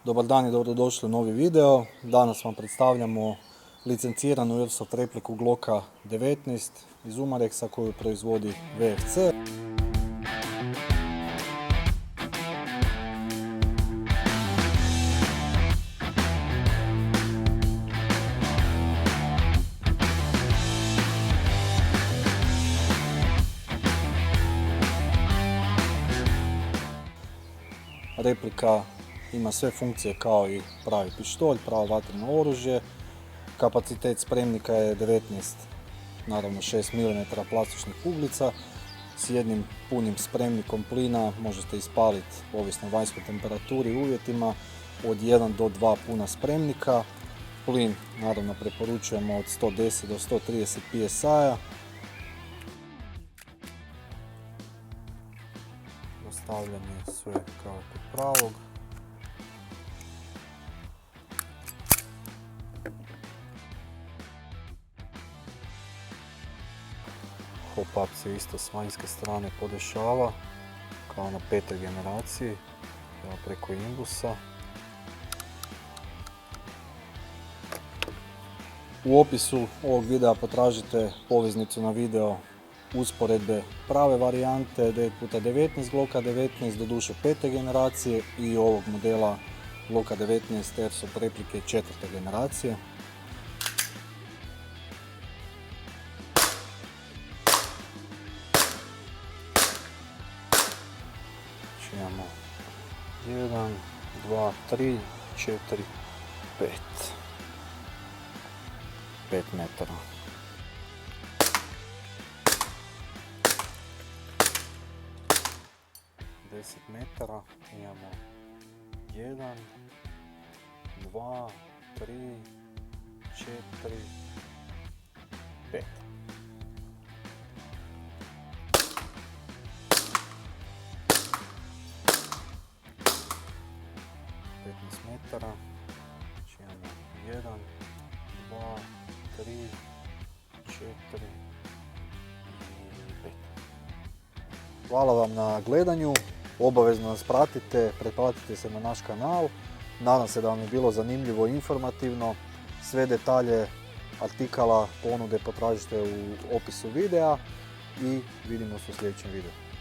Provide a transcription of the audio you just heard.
Dobar dan i dobrodošli u novi video. Danas vam predstavljamo licenciranu Airsoft repliku Glocka 19 iz Umarexa koju proizvodi VFC. Replika ima sve funkcije kao i pravi pištolj, pravo vatreno oružje. Kapacitet spremnika je 19, naravno 6 mm plastičnih uglica. S jednim punim spremnikom plina možete ispaliti, ovisno o vanjskoj temperaturi i uvjetima, od 1 do 2 puna spremnika. Plin naravno preporučujemo od 110 do 130 psi. Stavljanje sve kao kod pravog. Hop-up se isto s vanjske strane podešava kao na 5. generaciji, preko imbusa. U opisu ovog videa potražite poveznicu na video usporedbe prave varijante 9x19 Glocka 19, doduše 5. generacije, i ovog modela Glocka 19 Airsoft replike 4. generacije. Imamo 1, 2, 3, 4, 5. 5 metara. Metara imamo 1, 2, 3, 4, 5. Metara. Imamo 1, 2, 3, 4 i 5. Hvala vam na gledanju. Obavezno nas pratite, pretplatite se na naš kanal. Nadam se da vam je bilo zanimljivo i informativno. Sve detalje artikala, ponude potražite u opisu videa i vidimo se u sljedećem videu.